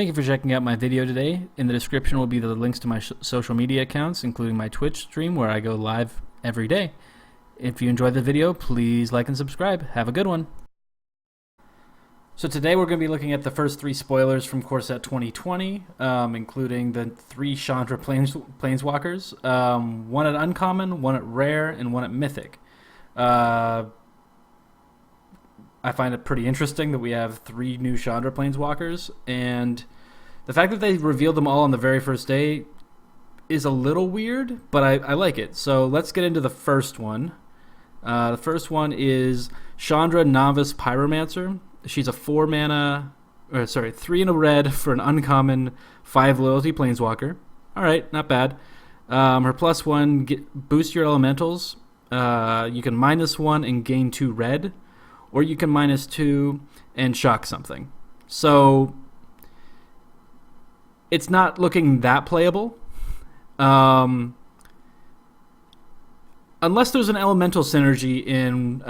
Thank you for checking out my video today. In the description will be the links to my social media accounts, including my Twitch stream where I go live every day. If you enjoyed the video, please like and subscribe. Have a good one. So today we're going to be looking at the first 3 spoilers from Core Set 2020, including the 3 Chandra Planeswalkers, one at Uncommon, one at Rare, and one at Mythic. I find it pretty interesting that we have 3 new Chandra Planeswalkers, and the fact that they revealed them all on the very first day is a little weird, but I like it. So let's get into the first one. The first one is Chandra Novice Pyromancer. She's a 3 in a red for an uncommon 5 loyalty planeswalker. Alright, not bad. Her +1 boost your elementals. You can -1 and gain 2 red, or you can -2 and shock something. So it's not looking that playable. Unless there's an elemental synergy in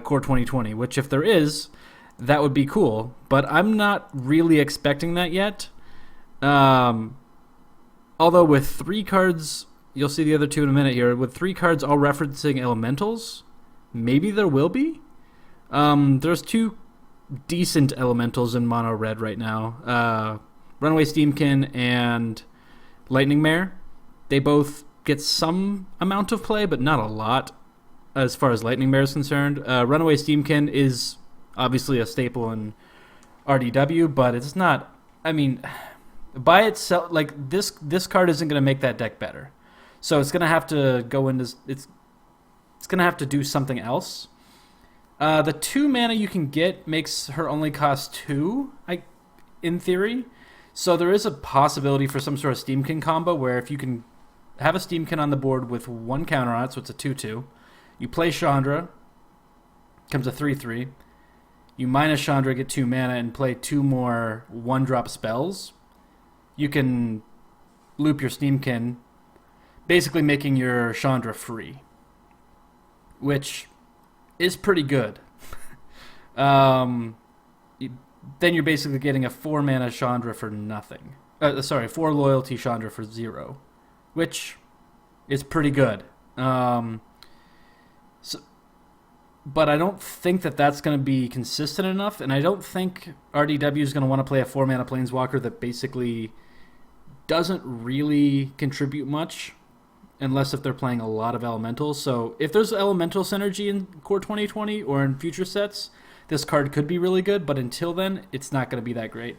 Core 2020, which if there is, that would be cool, but I'm not really expecting that yet. Although with 3 cards, you'll see the other 2 in a minute here, with 3 cards all referencing elementals, maybe there will be. There's 2 decent elementals in mono red right now. Runaway Steamkin and Lightning Mare. They both get some amount of play, but not a lot as far as Lightning Mare is concerned. Runaway Steamkin is obviously a staple in RDW, but it's not, I mean, by itself, like this card isn't going to make that deck better. So it's going to have to go into, it's going to have to do something else. The 2 mana you can get makes her only cost 2, in theory. So there is a possibility for some sort of Steamkin combo where if you can have a Steamkin on the board with 1 counter on it, so it's a 2/2, you play Chandra, comes a 3/3, you minus Chandra, get 2 mana, and play 2 more 1-drop spells, you can loop your Steamkin, basically making your Chandra free, which is pretty good. Then you're basically getting a 4 mana Chandra for nothing. 4 loyalty Chandra for 0, which is pretty good. But I don't think that that's going to be consistent enough, and I don't think RDW is going to want to play a 4 mana planeswalker that basically doesn't really contribute much, unless if they're playing a lot of elementals. So if there's elemental synergy in Core 2020 or in future sets, this card could be really good, but until then, it's not going to be that great.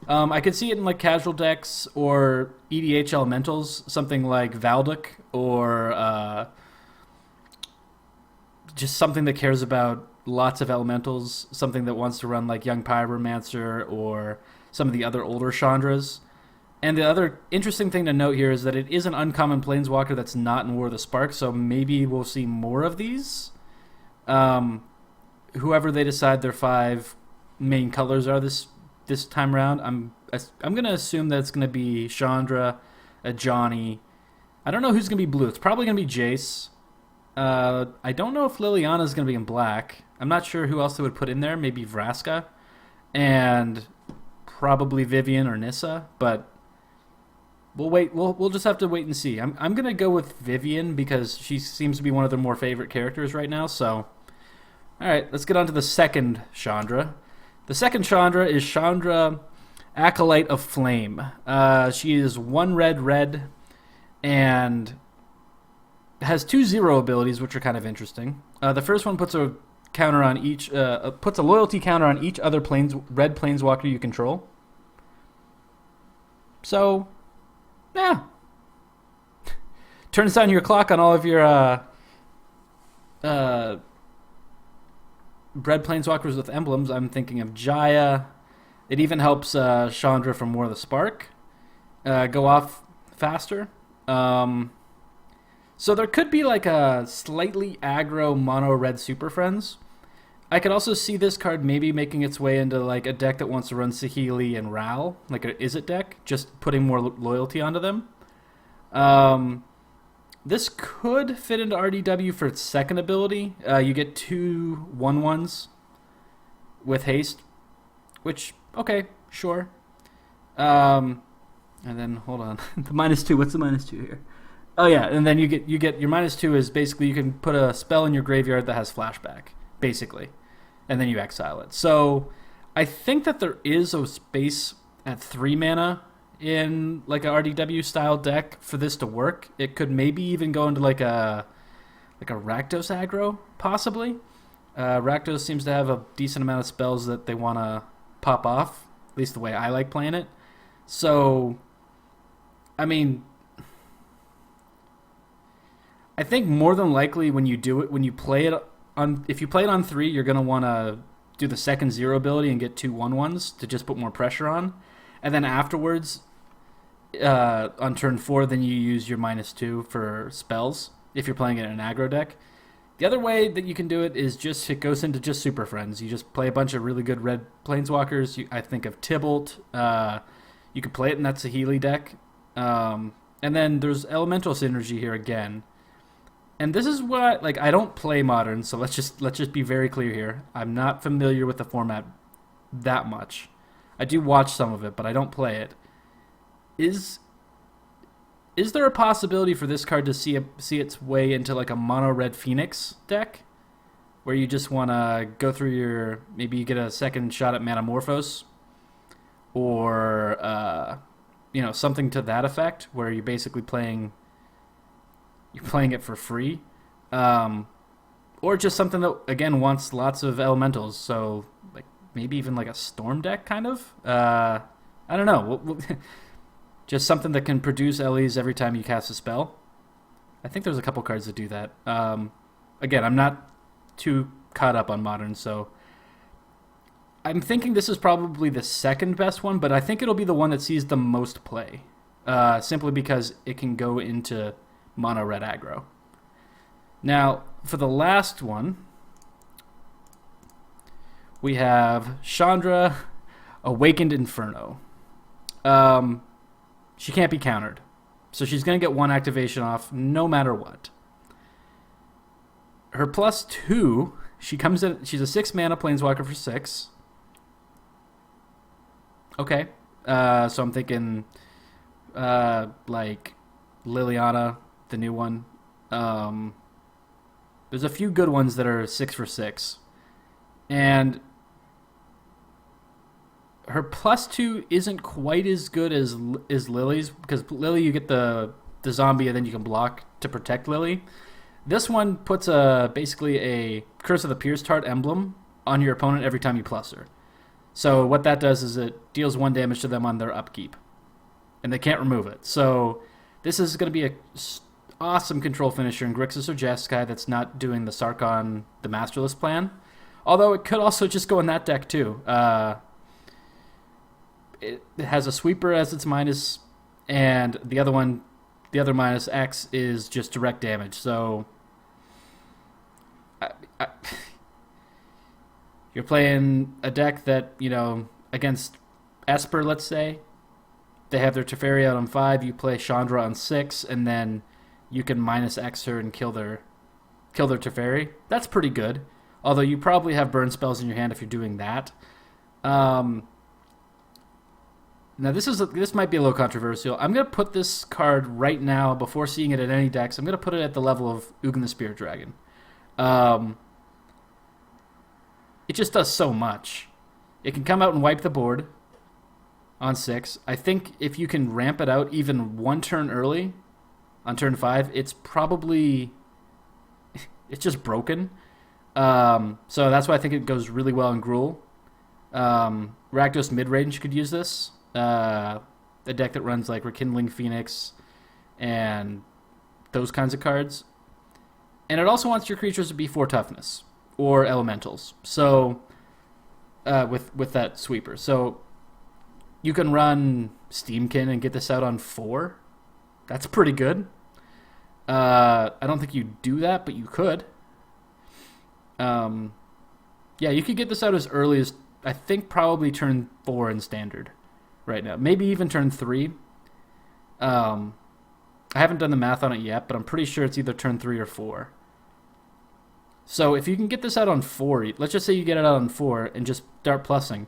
I could see it in like casual decks or EDH elementals, something like Valduk, or just something that cares about lots of elementals, something that wants to run like Young Pyromancer or some of the other older Chandras. And the other interesting thing to note here is that it is an uncommon planeswalker that's not in War of the Spark, so maybe we'll see more of these. Whoever they decide their 5 main colors are this time around, I'm going to assume that it's going to be Chandra, a Johnny. I don't know who's going to be blue. It's probably going to be Jace. I don't know if Liliana is going to be in black. I'm not sure who else they would put in there. Maybe Vraska. And probably Vivian or Nissa, but we'll wait. We'll just have to wait and see. I'm gonna go with Vivian because she seems to be one of their more favorite characters right now. So, all right, let's get on to the second Chandra. The second Chandra is Chandra, Acolyte of Flame. She is 1 red, and has 2 0 abilities, which are kind of interesting. The first one puts a counter on each, puts a loyalty counter on each other red planeswalker you control. So, yeah. Turns down your clock on all of your red planeswalkers with emblems. I'm thinking of Jaya. It even helps Chandra from War of the Spark go off faster. So there could be like a slightly aggro mono red Super Friends. I could also see this card maybe making its way into like a deck that wants to run Saheeli and Ral, like a Izzet deck, just putting more loyalty onto them. This could fit into RDW for its second ability. You get 2 1/1s with haste, which, okay, sure. And then hold on, the -2. What's the -2 here? Oh yeah, and then you get your -2 is basically you can put a spell in your graveyard that has flashback, basically, and then you exile it. So I think that there is a space at 3 mana in like a RDW style deck for this to work. It could maybe even go into like a Rakdos aggro, possibly. Rakdos seems to have a decent amount of spells that they want to pop off, at least the way I like playing it. So, I mean, I think more than likely when you do it, when you play it on, if you play it on 3, you're going to want to do the second 0 ability and get 2 1/1s to just put more pressure on. And then afterwards, on turn 4, then you use your -2 for spells if you're playing it in an aggro deck. The other way that you can do it is just it goes into just Super Friends. You just play a bunch of really good red Planeswalkers. I think of Tybalt. You could play it in that Saheeli deck. And then there's Elemental Synergy here again. And this is what I don't play Modern, so let's just be very clear here. I'm not familiar with the format that much. I do watch some of it, but I don't play it. Is there a possibility for this card to see its way into like a mono red Phoenix deck, where you just want to go through maybe you get a second shot at Manamorphose, or something to that effect, where you're basically playing it for free, or just something that again wants lots of elementals. So like maybe even like a Storm deck kind of. I don't know. Just something that can produce LEs every time you cast a spell. I think there's a couple cards that do that. Again, I'm not too caught up on Modern, so I'm thinking this is probably the second best one, but I think it'll be the one that sees the most play, simply because it can go into mono red aggro. Now, for the last one, we have Chandra, Awakened Inferno. She can't be countered, so she's going to get 1 activation off no matter what. Her +2, she's a 6 mana Planeswalker for 6. Okay, so I'm thinking like Liliana, the new one. There's a few good ones that are 6 for 6, and her +2 isn't quite as good as Lily's, because Lily you get the zombie and then you can block to protect Lily. This one puts basically a Curse of the Pierced Heart emblem on your opponent every time you plus her. So what that does is it deals 1 damage to them on their upkeep, and they can't remove it. So this is going to be a awesome control finisher in Grixis or Jeskai that's not doing the Sarkhan, the Masterless plan. Although it could also just go in that deck too. It has a sweeper as its minus, and the other -X is just direct damage. So you're playing a deck that, against Esper, let's say, they have their Teferi out on 5, you play Chandra on 6, and then you can -X her and kill their Teferi. That's pretty good. Although you probably have burn spells in your hand if you're doing that. Now this might be a little controversial. I'm going to put this card right now, before seeing it in any decks, I'm going to put it at the level of Ugin the Spirit Dragon. It just does so much. It can come out and wipe the board on 6. I think if you can ramp it out even 1 turn early, on turn 5, it's just broken. So that's why I think it goes really well in Gruul. Rakdos mid-range could use this. A deck that runs like Rekindling Phoenix and those kinds of cards. And it also wants your creatures to be 4 toughness or elementals. So with that sweeper. So you can run Steamkin and get this out on 4. That's pretty good. I don't think you do that, but you could. Yeah, you could get this out as early as, I think, probably turn 4 in Standard right now. Maybe even turn 3. I haven't done the math on it yet, but I'm pretty sure it's either turn 3 or 4. So if you can get this out on 4, let's just say you get it out on 4 and just start plussing.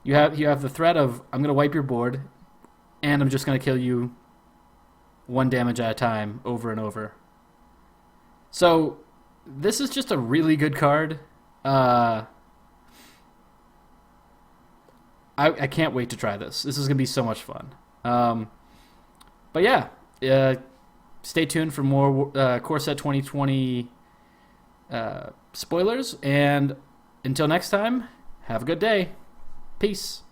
You have the threat of I'm gonna wipe your board, and I'm just gonna kill you one damage at a time over and over. So this is just a really good card. Uh, I can't wait to try this. This is gonna be so much fun. But yeah, stay tuned for more Core Set 2020 spoilers. And until next time, have a good day. Peace.